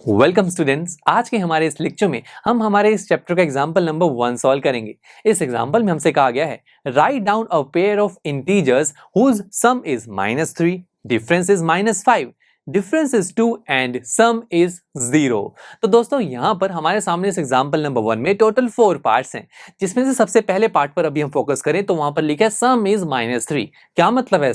Welcome students, आज के हमारे इस लेक्चर में हम हमारे इस चैप्टर का एग्जांपल नंबर 1 सॉल्व करेंगे। इस एग्जांपल में हमसे कहा गया है write down a pair of integers whose sum is -3, difference is -5, difference is 2 and sum is 0। तो दोस्तों यहाँ पर हमारे सामने इस एग्जांपल नंबर 1 में टोटल 4 पार्ट्स हैं, जिसमें से सबसे पहले पार्ट पर अभी हम फोकस करें तो वहां पर लिखा है सम इज -3। क्या मतलब है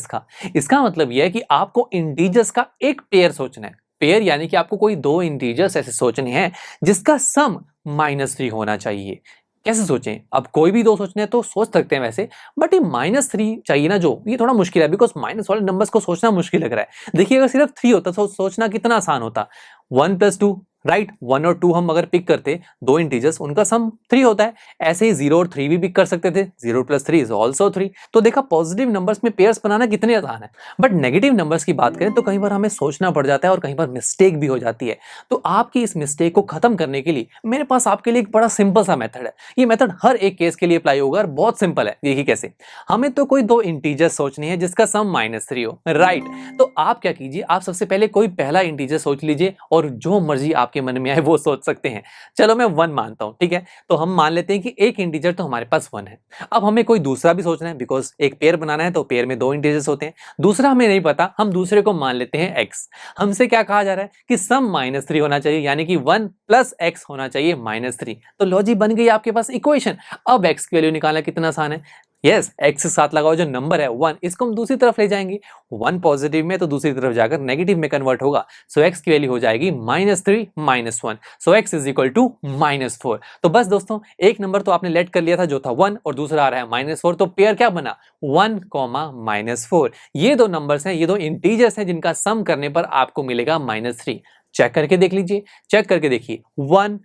इसका मतलब यह है कि आपको इंटीजर्स का एक पेयर सोचना है। पेयर यानी कि आपको कोई दो इंटीजर्स ऐसे सोचने हैं जिसका सम -3 होना चाहिए। कैसे सोचें? अब कोई भी दो सोचने हैं तो सोच सकते हैं वैसे, बट ये -3 चाहिए ना, जो ये थोड़ा मुश्किल है बिकॉज माइनस वाले नंबर्स को सोचना मुश्किल लग रहा है। देखिए अगर सिर्फ 3 होता तो सोचना कितना आसान होता। 1 + 2, राइट, 1 और 2 हम अगर पिक करते दो इंटीजर्स, उनका सम 3 होता है। ऐसे ही 0 और 3 भी पिक कर सकते थे, 0 + 3 इज ऑल्सो 3। तो देखा पॉजिटिव नंबर्स में पेयर्स बनाना कितने आसान है। बट नेगेटिव नंबर्स की बात करें तो कई बार हमें सोचना पड़ जाता है और कई बार मिस्टेक भी हो जाती है। तो आपकी इस मिस्टेक को खत्म करने के लिए मेरे पास आपके लिए एक बड़ा सिंपल सा मेथड है। ये मेथड हर एक केस के लिए अप्लाई होगा और बहुत सिंपल है। देखिए कैसे। हमें तो कोई दो इंटीजर्स सोचनी है जिसका सम -3 हो, राइट। तो आप क्या कीजिए, आप सबसे पहले कोई पहला इंटीजर सोच लीजिए और जो मर्जी आपके मन में आए वो सोच सकते हैं। चलो मैं 1 मानता हूं, ठीक है। तो हम मान लेते हैं कि एक इंटीजर तो हमारे पास 1 है। अब हमें कोई दूसरा भी सोचना है बिकॉज एक पेयर बनाना है तो पेयर में दो इंटीजर्स होते हैं। दूसरा हमें नहीं पता, हम दूसरे को मान लेते हैं x। हमसे क्या कहा जा रहा है कि सम -3 होना चाहिए, यानी कि 1 + x होना चाहिए -3। तो लॉजिक बन गई आपके पास इक्वेशन। अब x की वैल्यू निकालना कितना आसान है। यस, x के साथ लगाओ जो नंबर है 1, इसको हम दूसरी तरफ ले जाएंगे। 1 पॉजिटिव में तो दूसरी तरफ जाकर नेगेटिव में कन्वर्ट होगा। सो x की वैल्यू हो जाएगी -3 -1। सो x इज इक्वल टू -4। तो बस दोस्तों, एक नंबर तो आपने लेट कर लिया था जो था 1 और दूसरा आ रहा है -4। तो पेयर क्या बना? 1, -4। ये दो नंबर्स हैं, ये दो इंटीजर्स हैं जिनका सम करने पर आपको मिलेगा -3। चेक करके देख लीजिए, चेक करके देखिए। 1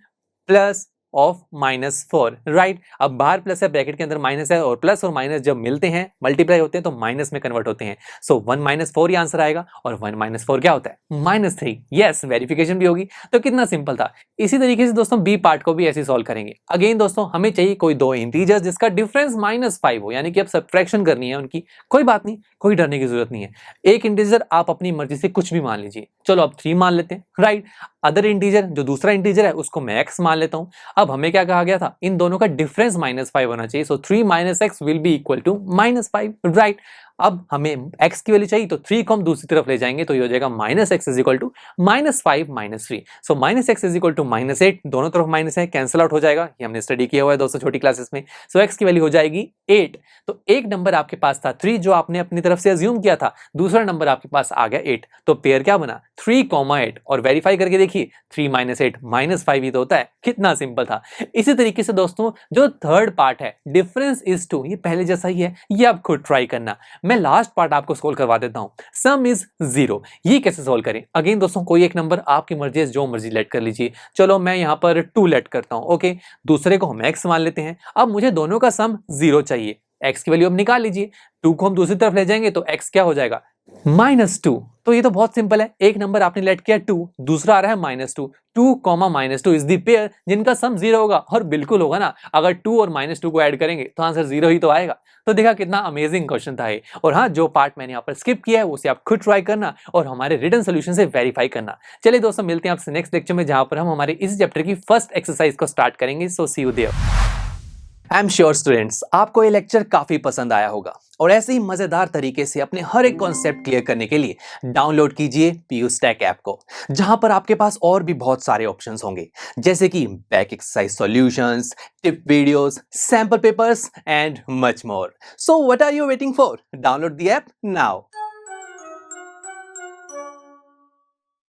प्लस ऑफ -4, राइट। अब बाहर प्लस है, ब्रैकेट के अंदर माइनस है, और प्लस और माइनस जब मिलते हैं, मल्टीप्लाई होते हैं तो माइनस में कन्वर्ट होते हैं। सो 1 - 4 ही आंसर आएगा, और 1 - 4 क्या होता है? -3। यस, वेरिफिकेशन भी होगी। तो कितना सिंपल था। इसी तरीके से दोस्तों बी पार्ट को भी ऐसे सॉल्व करेंगे। अगेन दोस्तों, हमें चाहिए कोई दो इंटीजर्स जिसका डिफरेंस -5 हो, यानी कि अब सब्ट्रैक्शन करनी है उनकी। कोई बात नहीं, कोई डरने की जरूरत नहीं है। एक इंटीजर आप अपनी मर्जी से कुछ भी मान लीजिए। चलो अब 3 मान लेते हैं, राइट। अदर इंटीजर, जो दूसरा इंटीजर है, उसको मैं x मान लेता हूं। अब हमें क्या कहा गया था? इन दोनों का डिफरेंस -5 होना चाहिए। So 3 - x will be equal to -5, right. अब हमें x की वैल्यू चाहिए तो 3 को हम दूसरी तरफ ले जाएंगे तो ये हो जाएगा -x is equal to -5 -3। So -x is equal to -8, दोनों तरफ माइनस है, कैंसिल आउट हो जाएगा। ये हमने स्टडी किया हुआ है दोस्तों छोटी क्लासेस में। सो x की वैल्यू हो जाएगी 8। तो एक नंबर आपके पास था 3 जो आपने अपनी तरफ से अज्यूम किया था, दूसरा नंबर आपके पास आ गया 8। तो पेयर क्या बना? 3, 8। और वेरीफाई करके देखिए, 3 - 8 -5 ही तो होता है। कितना सिंपल था। इसी तरीके से दोस्तों जो थर्ड पार्ट है, डिफरेंस इज 2, ये पहले जैसा ही है, ये आप खुद ट्राई करना। मैं लास्ट पार्ट आपको सोल्व करवा देता हूं। सम इज 0, ये कैसे सोल्व करें? अगेन दोस्तों, कोई एक नंबर आपकी मर्जी है, जो मर्जी लेट कर लीजिए। चलो मैं यहां पर 2 लेट करता हूं, ओके। दूसरे को हम x मान लेते हैं। अब मुझे दोनों का सम 0 चाहिए। x की वैल्यू अब निकाल लीजिए। 2 को हम दूसरी तरफ ले जाएंगे तो x क्या हो जाएगा? -2। तो ये तो बहुत सिंपल है। एक नंबर आपने लेट किया 2, दूसरा आ रहा है -2। 2, -2 इज द पेयर जिनका सम 0 होगा। और बिल्कुल होगा ना, अगर 2 और -2 को ऐड करेंगे तो आंसर 0 ही तो आएगा। तो देखा कितना अमेजिंग क्वेश्चन था ये। और हाँ, जो पार्ट मैंने यहाँ पर स्किप किया है उसे आप खुद ट्राई करना और हमारे रिटन सोल्यूशन से वेरीफाई करना। चलिए दोस्तों, मिलते हैं आपसे नेक्स्ट लेक्चर में, जहां पर हम हमारे इस चैप्टर की फर्स्ट एक्सरसाइज को स्टार्ट करेंगे। So see you there. I am sure students, आपको ये लेक्चर काफी पसंद आया होगा और ऐसे ही मजेदार तरीके से अपने हर एक कॉन्सेप्ट क्लियर करने के लिए डाउनलोड कीजिए पीयू स्टैक ऐप को, जहां पर आपके पास और भी बहुत सारे ऑप्शंस होंगे, जैसे कि back exercise solutions, tip videos, sample papers and much more. So what are you waiting for? Download the app now.